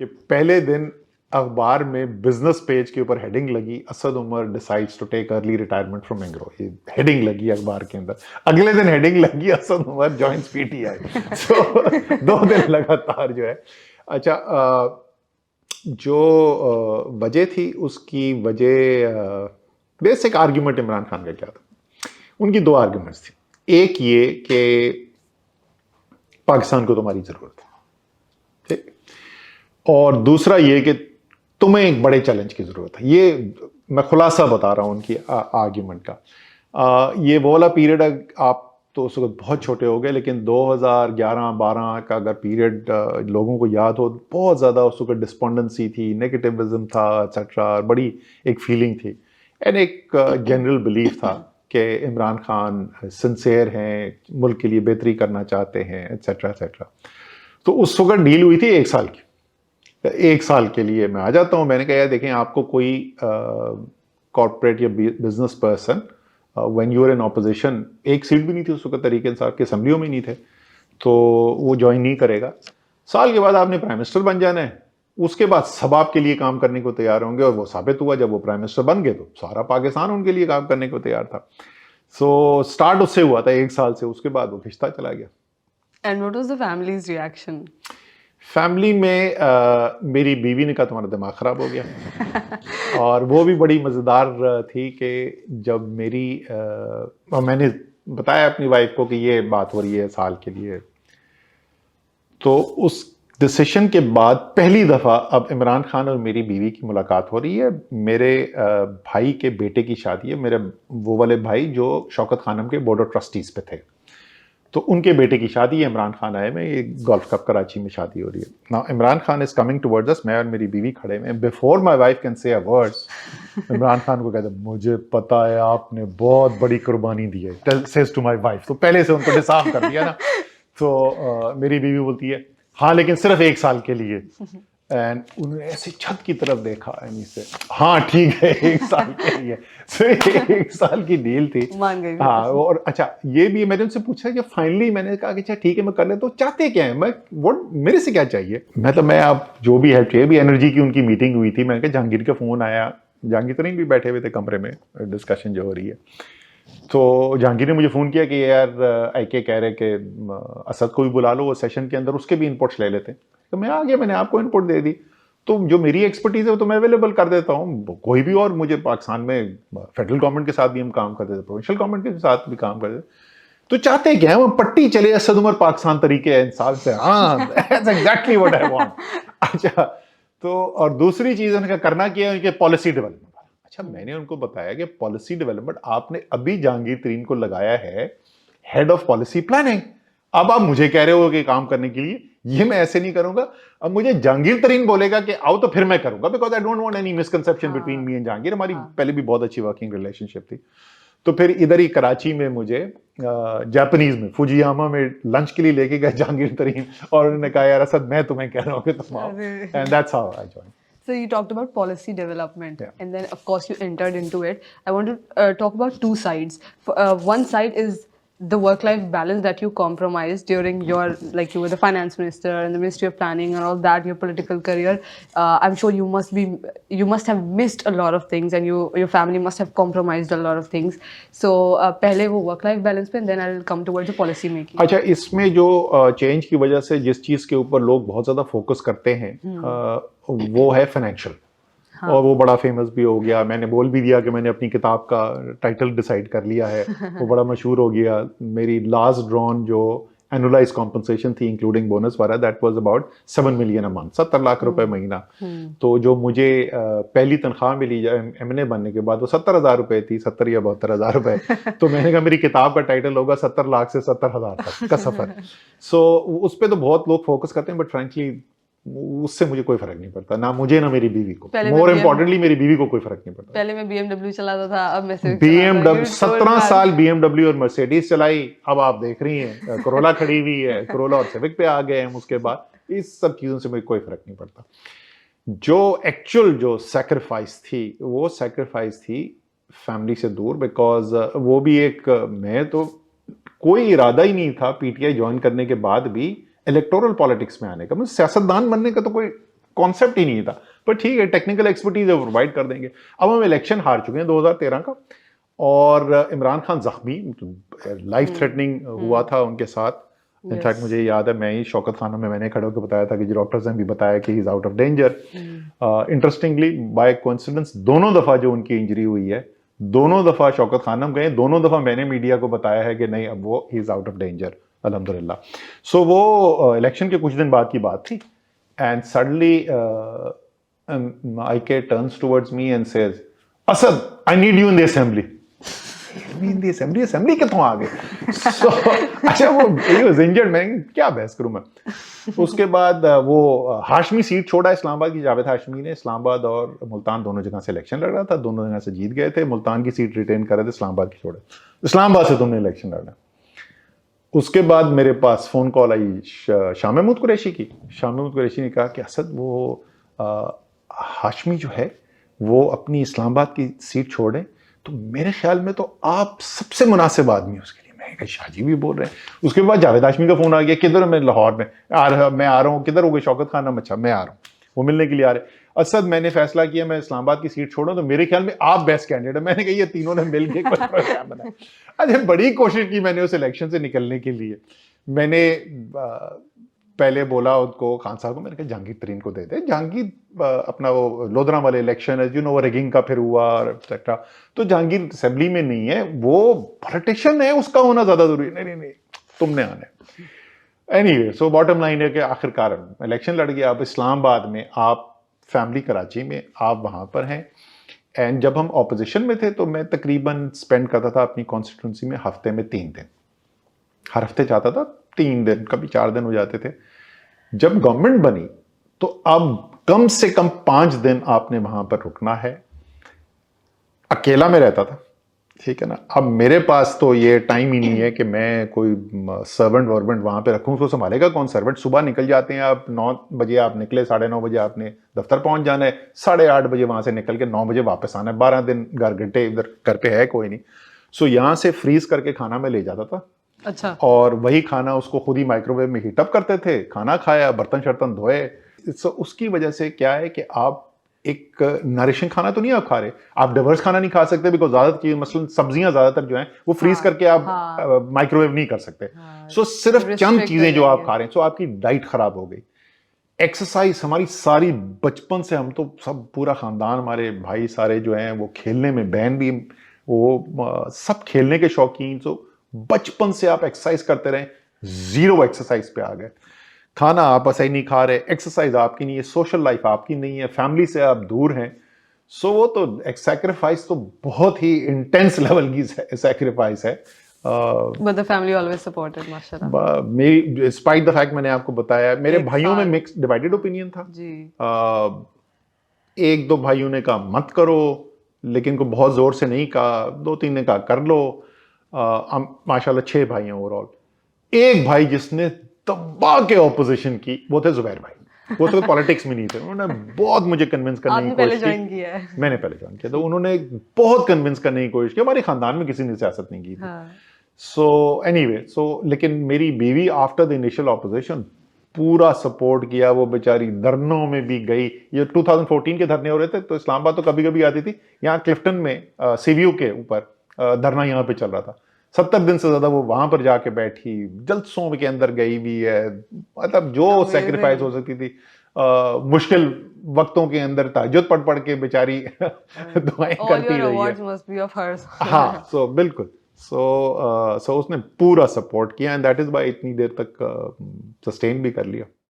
कि पहले दिन अखबार में बिजनेस पेज के ऊपर हेडिंग लगी, Asad Umar decides to take early retirement from mangrove. ये हेडिंग लगी अखबार के अंदर। अगले दिन हेडिंग लगी, Asad Umar joins PTI. So 2 दिन लगातार जो है। अच्छा, जो वजह थी, उसकी वजह बेसिक आर्ग्यूमेंट इमरान खान का क्या था? उनकी 2 आर्ग्यूमेंट्स थी। एक ये कि पाकिस्तान को तुम्हारी जरूरत है, ठीक, और दूसरा ये कि तुम्हें एक बड़े चैलेंज की जरूरत है। ये मैं खुलासा बता रहा हूं उनकी आर्ग्यूमेंट का। ये वो वाला पीरियड, आप तो उस वक्त बहुत छोटे हो गए, लेकिन 2011-12 का अगर पीरियड लोगों को याद हो, बहुत ज़्यादा उस वक्त डिस्पोंडेंसी थी, नेगेटिविज्म था, एक्सेट्रा, बड़ी एक फीलिंग थी एंड एक जनरल बिलीफ था कि इमरान खान सिंसेयर हैं, मुल्क के लिए बेहतरी करना चाहते हैं, एक्सेट्रा एक्सेट्रा। तो उस वक्त डील हुई थी 1 साल की। 1 साल के लिए मैं आ जाता हूं। मैंने कहा यार देखें, आपको कोई कॉर्पोरेट या business person when you are in opposition, एक सीट भी नहीं थी उस वक्त, तरीके इंसाफ के असेंबलियों में नहीं थे, तो वो ज्वाइन नहीं करेगा। साल के बाद आपने प्राइम मिनिस्टर बन जाना है, उसके बाद सब आपके लिए काम करने को तैयार होंगे। और वो साबित हुआ, जब वो प्राइम मिनिस्टर बन गए तो सारा पाकिस्तान उनके लिए काम करने को तैयार था। सो स्टार्ट उससे हुआ था 1 साल से, उसके बाद वो खिंचता चला गया। And what was the family's reaction? Family में मेरी बीवी ने कहा तुम्हारा दिमाग खराब हो गया। और वो भी बड़ी मज़ेदार थी कि जब मेरी मैंने बताया अपनी वाइफ को कि ये बात हो रही है साल के लिए, तो उस डिसीशन के बाद पहली दफ़ा अब इमरान खान और मेरी बीवी की मुलाकात हो रही है। मेरे भाई के बेटे की शादी है, मेरे वो वाले भाई जो शौकत खानम के बोर्ड ऑफ ट्रस्टीज़ पे थे, तो उनके बेटे की शादी है। इमरान खान आए में, ये गोल्फ कप कराची में शादी हो रही है ना। Imran Khan is coming towards अस, मैं और मेरी बीवी खड़े में। Before my wife can say a word, Imran Khan को कहते मुझे पता है आपने बहुत बड़ी कुर्बानी दी है, सेज टू माय वाइफ। तो पहले से उनको डिसार्म कर दिया ना। तो मेरी बीवी बोलती है हाँ लेकिन सिर्फ 1 साल के लिए। एंड उन्होंने ऐसे छत की तरफ देखा एंड से, हाँ ठीक है 1 साल के लिए। so, 1 साल की डील थी। मान गई। हाँ, और अच्छा ये भी मैंने उनसे पूछा कि फाइनली मैंने कहा कि अच्छा ठीक है मैं कर ले, तो चाहते क्या है, मैं वो मेरे से क्या चाहिए? मैं आप जो भी हेल्प चाहिए। भी एनर्जी की उनकी मीटिंग हुई थी, मैंने कहा जहांगीर का फोन आया, जहांगीर तरीन भी बैठे हुए थे कमरे में, डिस्कशन जो हो रही है। तो जहांगीर ने मुझे फ़ोन किया कि यार आईके कह रहे कि असद को भी बुला लो, वो सेशन के अंदर उसके भी इनपुट्स ले लेते। तो मैं आ गया, मैंने आपको इनपुट दे दी, तो जो मेरी एक्सपर्टीज है वो तो मैं अवेलेबल कर देता हूँ। कोई भी और मुझे पाकिस्तान में फेडरल गवर्नमेंट के साथ भी हम काम करते थे, प्रोविंशियल गवर्नमेंट के साथ भी काम करते थे। तो चाहते क्या है, वो पट्टी चले असद उमर पाकिस्तान तरीके इंसाफ से। हाँ that's exactly what I want. अच्छा, तो और दूसरी चीज उनका करना क्या है, उनके पॉलिसी डेवलपमेंट। अच्छा, मैंने उनको बताया कि पॉलिसी डेवलपमेंट आपने अभी जहांगीर तरीन को लगाया है हेड ऑफ पॉलिसी प्लानिंग। अब आप मुझे कह रहे हो कि काम करने के लिए, ये मैं ऐसे नहीं करूंगा। अब मुझे जहांगीर तरीन बोलेगा कि आओ तो फिर मैं करूंगा, because I don't want any misconception between me and Jahangir. हमारी पहले भी बहुत अच्छी वर्किंग रिलेशनशिप थी। तो फिर इधर ही कराची में मुझे जापानीज में फुजियामा में लंच के लिए लेके गए जहांगीर तरीन, और उन्होंने कहा यार असद मैं तुम्हें कह रहा हूँ कि तुम आओ, and that's how I join. So you talked about policy development, Yeah. and then of course you entered into it. I want to talk about two sides. One side is the work-life balance that you compromised during your, like you were the finance minister and the Ministry of Planning and all that, your political career. I'm sure you must have missed a lot of things, and your family must have compromised a lot of things. So पहले वो work-life balance पे, and then I'll come towards the policy making. अच्छा, इसमें जो change की वजह से जिस चीज़ के ऊपर लोग बहुत ज़्यादा फोकस करते हैं वो है फाइनेंशियल। हाँ। और वो बड़ा फेमस भी हो गया। मैंने बोल भी दिया कि मैंने अपनी किताब का टाइटल डिसाइड कर लिया है। वो बड़ा मशहूर हो गया। मेरी लास्ट ड्रॉन जो एनुअलाइज कॉम्पनसेशन थी इंक्लूडिंग बोनस वाला, that was about 7 million a month, 70 lakh रुपए महीना। तो जो मुझे पहली तनख्वाह मिली एमएनए बनने के बाद, वो 70,000 रुपए थी, 70 या 72,000 रुपए। तो मैंने कहा मेरी किताब का टाइटल होगा 70 लाख से 70,000 तक का सफर। सो उस पर तो बहुत लोग फोकस करते हैं, बट फ्रेंकली उससे मुझे कोई फर्क नहीं पड़ता, ना मुझे ना मेरी बीवी को। मोर इम्पोर्टेंटली मेरी बीवी को कोई फर्क नहीं पड़ता। पहले मैं BMW चलाता था, अब मैं BMW 17 साल BMW और मर्सिडीज चलाई। अब आप देख रही हैं कोरोला खड़ी हुई है, कोरोला और सिविक पे आ गए हम। उसके बाद इस सब चीजों से मुझे कोई फर्क नहीं पड़ता। जो एक्चुअल जो सैक्रिफाइस थी, वो सैक्रिफाइस थी फैमिली से दूर। बिकॉज वो भी एक, मैं तो कोई इरादा ही नहीं था पीटीआई ज्वाइन करने के बाद भी इलेक्टोरल पॉलिटिक्स में आने का। मुझे सियासतदान बनने का तो कोई कॉन्सेप्ट ही नहीं था, पर ठीक है टेक्निकल एक्सपर्टीज है प्रोवाइड कर देंगे। अब हम इलेक्शन हार चुके हैं 2013 का, और इमरान खान जख्मी, लाइफ थ्रेटनिंग हुआ था उनके साथ। इनफैक्ट मुझे याद है, मैं ही शौकत खाना में मैंने खड़े होकर बताया था कि जो डॉक्टर्स ने भी बताया कि he is out of danger. Interestingly by coincidence दोनों दफा जो उनकी इंजरी हुई है, दोनों दफा शौकत खानम गए, दोनों दफा मैंने मीडिया को बताया है कि नहीं अब वो ही इज आउट ऑफ डेंजर अल्हम्दुलिल्लाह। सो वो इलेक्शन के कुछ दिन बाद की बात थी, and suddenly IK turns towards me and says, Asad I need you in the assembly. Assembly कितों आ गए? So, अच्छा वो he was injured, मैं क्या बहस करूं मैं। उसके बाद वो हाशमी सीट छोड़ा इस्लामाबाद की, जावेद हाशमी ने। इस्लामाबाद और मुल्तान दोनों जगह से इलेक्शन लड़ रहा था, दोनों जगह से जीत गए थे। मुल्तान की सीट रिटेन कर रहे थे, इस्लामाबाद की छोड़े। इस्लामाबाद से तुमने इलेक्शन लड़ना। उसके बाद मेरे पास फोन कॉल आई शाह महमूद कुरैशी की। शाह महमूद कुरैशी ने कहा कि असद वो हाशमी जो है वो अपनी इस्लामाबाद की सीट छोड़े, तो मेरे ख्याल में तो आप सबसे मुनासिब आदमी है उसके लिए। मैं कहा शाहजी भी बोल रहे हैं। उसके बाद जावेद हाशमी का फोन आ गया, किधर मैं लाहौर में मैं आ रहा हूँ। किधर हो गए शौकत खान? अच्छा मैं आ रहा हूँ। वो मिलने के लिए आ रहे। असद मैंने फैसला किया मैं इस्लामाबाद की सीट छोड़ूं, तो मेरे ख्याल में आप बेस्ट कैंडिडेट है। मैंने कहा ये तीनों ने मिल के प्रोग्राम बनाया। अच्छा बड़ी कोशिश की मैंने उस इलेक्शन से निकलने के लिए। मैंने पहले बोला उनको, खान साहब को, मैंने कहा जहांगीर तरीन को दे दे। जहांगीर अपना वो लोधरा वाले इलेक्शन है, यू नो, रिगिंग का फिर हुआ और एक्सेट्रा, तो जहांगीर असेंबली में नहीं है, वो पॉलिटिशियन है, उसका होना ज्यादा जरूरी है। नहीं नहीं तुमने आना है। एनीवे, सो बॉटम लाइन है कि आखिरकार इलेक्शन लड़ गया। अब इस्लामाबाद में आप, फैमिली कराची में, आप वहां पर हैं। एंड जब हम ऑपोजिशन में थे तो मैं तकरीबन स्पेंड करता था अपनी कॉन्स्टिट्यूंसी में हफ्ते में 3 दिन, हर हफ्ते जाता था। 3 दिन, कभी 4 दिन हो जाते थे। जब गवर्नमेंट बनी तो अब कम से कम 5 दिन आपने वहां पर रुकना है। अकेला में रहता था, ठीक है ना। अब मेरे पास तो ये टाइम ही नहीं है कि मैं कोई सर्वेंट वर्वेंट वहां पे रखूं। उसको संभालेगा कौन? सर्वेंट सुबह निकल जाते हैं, आप 9 बजे आप निकले, 9:30 बजे आपने दफ्तर पहुंच जाना है, 8:30 बजे वहां से निकल के 9 बजे वापस आना है। 12 दिन घंटे इधर घर पे है कोई नहीं। सो यहां से फ्रीज करके खाना मैं ले जाता था। अच्छा। और वही खाना उसको खुद ही माइक्रोवेव में हीटअप करते थे, खाना खाया, बर्तन शर्तन धोए। सो उसकी वजह से क्या है कि आप एक नरिशिंग खाना तो नहीं आप खा रहे, आप डाइवर्स खाना नहीं खा सकते, बिकॉज ज्यादातर चीज मसलन सब्जियां ज्यादातर जो हैं वो फ्रीज करके आप माइक्रोवेव नहीं कर सकते। सो सिर्फ चंद चीजें जो आप खा रहे हैं, सो आपकी डाइट खराब हो गई। एक्सरसाइज हमारी सारी, बचपन से हम तो सब, पूरा खानदान, हमारे भाई सारे जो हैं वो खेलने में, बहन भी, वो सब खेलने के शौकीन। सो बचपन से आप एक्सरसाइज करते रहे, 0 एक्सरसाइज पे आ गए। खाना आप सही नहीं खा रहे, एक्सरसाइज आपकी नहीं है, सोशल लाइफ आपकी नहीं है, फैमिली से आप दूर हैं। सो वो तो एक सैक्रिफाइस तो बहुत ही इंटेंस लेवल की सैक्रिफाइस है। But the family always supported, माशाल्लाह। मेरी, स्पाइट द फैक्ट, मैंने आपको बताया मेरे भाइयों में मिक्स डिवाइडेड ओपिनियन था जी। 1-2 भाइयों ने कहा मत करो, लेकिन को बहुत जोर से नहीं कहा। 2-3 ने कहा कर लो। माशाल्लाह 6 भाई हैं ओवरऑल। एक भाई जिसने दबा के ऑपोजिशन की, वो थे जुबैर भाई। वो तो पॉलिटिक्स में नहीं थे, उन्होंने बहुत मुझे कन्विंस करने की कोशिश की। मैंने पहले ज्वाइन किया, तो उन्होंने बहुत कन्विंस करने की कोशिश की। हमारे खानदान में किसी ने सियासत नहीं की थी। सो एनीवे, लेकिन मेरी बीवी आफ्टर द इनिशियल ऑपोजिशन पूरा सपोर्ट किया। वो बेचारी धरनों में भी गई। ये 2014 के धरने हो रहे थे, तो इस्लामाबाद तो कभी कभी आती थी। यहाँ क्लिफ्टन में सीवीयू के ऊपर धरना यहाँ पे चल रहा था। 70 दिन से ज्यादा वो वहां पर जाके बैठी, जलसों के अंदर गई भी है। मतलब जो सैक्रिफाइस हो सकती थी, मुश्किल वक्तों के अंदर तहज्जुद पढ़ के बेचारी दुआएं करती रही है। हाँ, सो बिल्कुल। सो उसने पूरा सपोर्ट किया, एंड दैट इज वाई इतनी देर तक सस्टेन भी कर लिया।